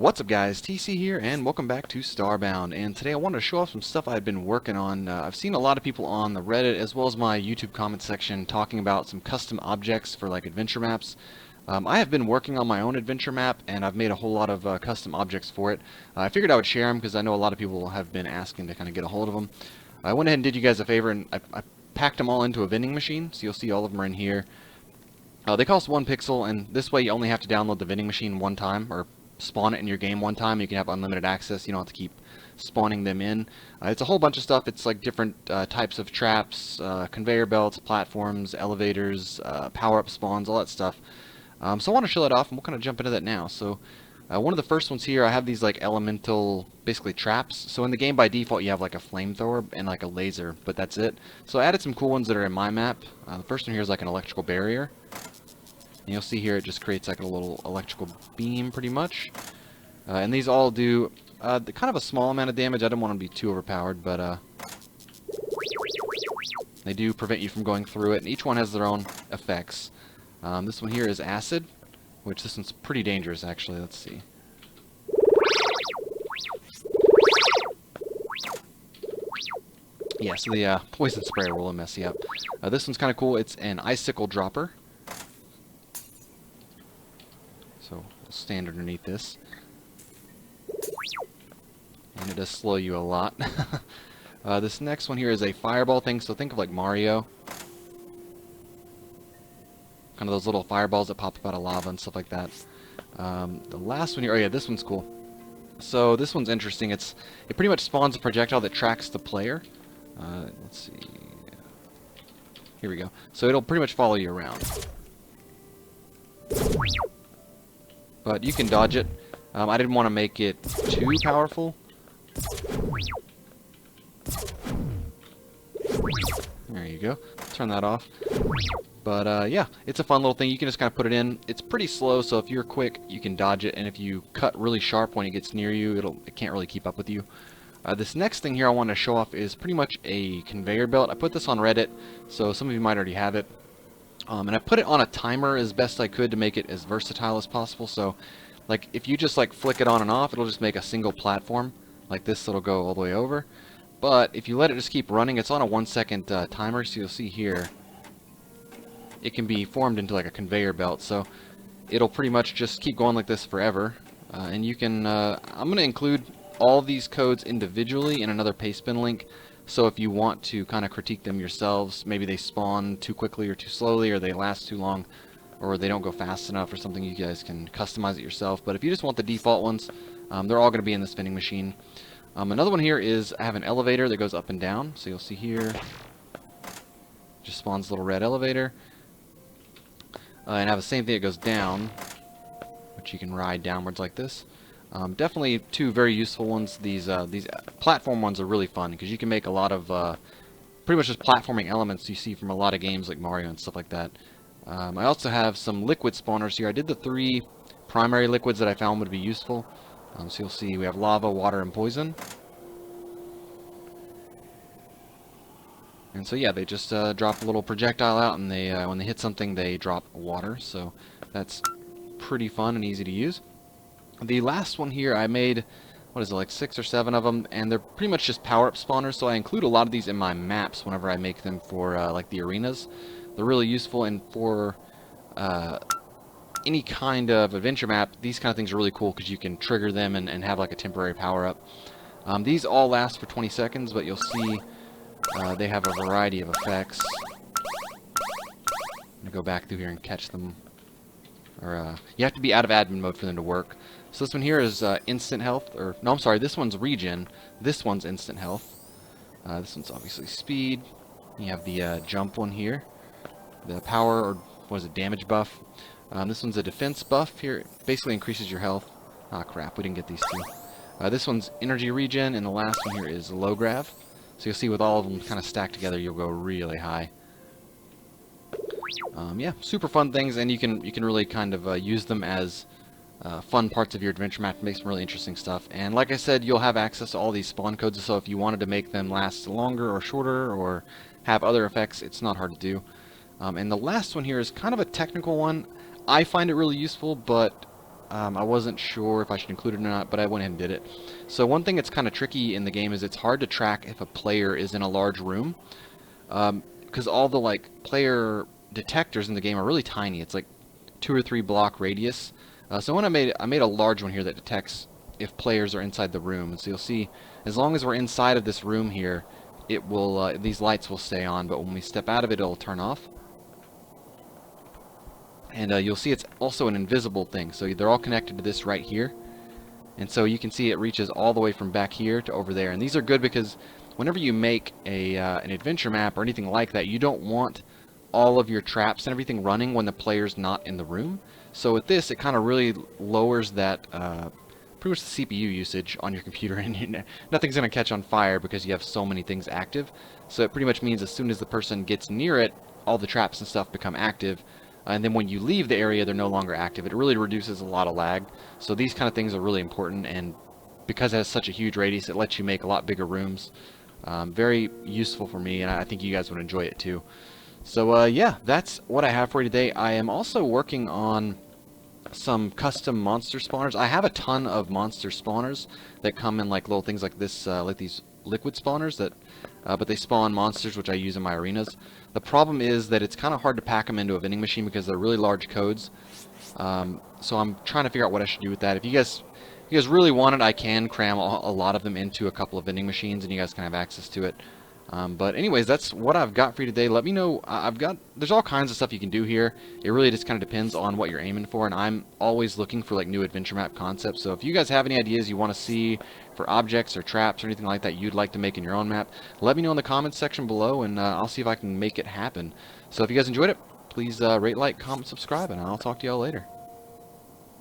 What's up guys, TC here, and welcome back to Starbound. And today I wanted to show off some stuff I've been working on. I've seen a lot of people on the Reddit as well as my YouTube comment section talking about some custom objects for like adventure maps. I have been working on my own adventure map, and I've made a whole lot of custom objects for it. I figured I would share them because I know a lot of people have been asking to kind of get a hold of them. I went ahead and did you guys a favor, and I packed them all into a vending machine, so you'll see all of them are in here. They cost 1 pixel, and this way you only have to download the vending machine one time, or spawn it in your game one time. You can have unlimited access. You don't have to keep spawning them in. It's a whole bunch of stuff. It's like different types of traps, conveyor belts, platforms, elevators, power-up spawns, all that stuff. So I want to show that off, and we'll kind of jump into that now. So one of the first ones here, I have these like elemental, basically traps. So in the game by default you have like a flamethrower and like a laser, but that's it. So I added some cool ones that are in my map. The first one here is like an electrical barrier. And you'll see here it just creates like a little electrical beam pretty much. And these all do kind of a small amount of damage. I don't want them to be too overpowered, but they do prevent you from going through it. And each one has their own effects. This one here is acid, which this one's pretty dangerous actually. Let's see. Yeah, so the poison sprayer will mess you up. This one's kind of cool. It's an icicle dropper. So we'll stand underneath this. And it does slow you a lot. This next one here is a fireball thing, so think of like Mario. Kind of those little fireballs that pop up out of lava and stuff like that. The last one here, oh yeah, this one's cool. So this one's interesting. It pretty much spawns a projectile that tracks the player. Let's see. Here we go. So it'll pretty much follow you around. But you can dodge it. I didn't want to make it too powerful. There you go. Turn that off. But yeah, it's a fun little thing. You can just kind of put it in. It's pretty slow, so if you're quick, you can dodge it. And if you cut really sharp when it gets near you, it can't really keep up with you. This next thing here I want to show off is pretty much a conveyor belt. I put this on Reddit, so some of you might already have it. And I put it on a timer as best I could to make it as versatile as possible. So, like, if you just like flick it on and off, it'll just make a single platform. Like this, it'll go all the way over. But if you let it just keep running, it's on a 1-second timer. So you'll see here, it can be formed into like a conveyor belt. So it'll pretty much just keep going like this forever. And you can, I'm going to include all these codes individually in another pastebin link. So if you want to kind of critique them yourselves, maybe they spawn too quickly or too slowly, or they last too long, or they don't go fast enough or something, you guys can customize it yourself. But if you just want the default ones, they're all going to be in this vending machine. Another one here is I have an elevator that goes up and down. So you'll see here, just spawns a little red elevator. And I have the same thing that goes down, which you can ride downwards like this. Definitely two very useful ones. These platform ones are really fun because you can make a lot of pretty much just platforming elements you see from a lot of games like Mario and stuff like that. I also have some liquid spawners here. I did the 3 primary liquids that I found would be useful. So you'll see we have lava, water, and poison. And so yeah, they just drop a little projectile out, and they when they hit something, they drop water. So that's pretty fun and easy to use. The last one here, I made, what is it, like 6 or 7 of them, and they're pretty much just power-up spawners, so I include a lot of these in my maps whenever I make them for, like, the arenas. They're really useful, and for any kind of adventure map, these kind of things are really cool because you can trigger them and have, like, a temporary power-up. These all last for 20 seconds, but you'll see they have a variety of effects. I'm going to go back through here and catch them. Or, you have to be out of admin mode for them to work. So this one here is instant health, or no, I'm sorry, this one's regen. This one's instant health. This one's obviously speed. You have the jump one here. The power, or what is it, damage buff. This one's a defense buff here. It basically increases your health. Ah, crap, we didn't get these two. This one's energy regen, and the last one here is low grav. So you'll see with all of them kind of stacked together, you'll go really high. Yeah, super fun things, and you can really kind of use them as fun parts of your adventure map to make some really interesting stuff. And like I said, you'll have access to all these spawn codes, so if you wanted to make them last longer or shorter or have other effects, it's not hard to do. And the last one here is kind of a technical one. I find it really useful, but I wasn't sure if I should include it or not, but I went ahead and did it. So one thing that's kind of tricky in the game is it's hard to track if a player is in a large room, because all the like player detectors in the game are really tiny. It's like 2 or 3 block radius. So when I made a large one here that detects if players are inside the room. And so you'll see, as long as we're inside of this room here, it will these lights will stay on, but when we step out of it, it'll turn off. And you'll see it's also an invisible thing, so they're all connected to this right here. And so you can see it reaches all the way from back here to over there. And these are good because whenever you make an adventure map or anything like that, you don't want all of your traps and everything running when the player's not in the room. So with this, it kind of really lowers that pretty much the CPU usage on your computer, and nothing's going to catch on fire because you have so many things active. So it pretty much means as soon as the person gets near it, all the traps and stuff become active. And then when you leave the area, they're no longer active. It really reduces a lot of lag. So these kind of things are really important, and because it has such a huge radius, it lets you make a lot bigger rooms. Very useful for me, and I think you guys would enjoy it too. So yeah, that's what I have for you today. I am also working on some custom monster spawners. I have a ton of monster spawners that come in like little things like this, like these liquid spawners that, but they spawn monsters which I use in my arenas. The problem is that it's kind of hard to pack them into a vending machine because they're really large codes. So I'm trying to figure out what I should do with that. If you guys really want it, I can cram a lot of them into a couple of vending machines, and you guys can have access to it. But anyways, that's what I've got for you today. Let me know. There's all kinds of stuff you can do here. It really just kind of depends on what you're aiming for, and I'm always looking for like new adventure map concepts. So if you guys have any ideas you want to see for objects or traps or anything like that you'd like to make in your own map, let me know in the comments section below, and I'll see if I can make it happen. So if you guys enjoyed it, please rate, like, comment, subscribe, and I'll talk to y'all later.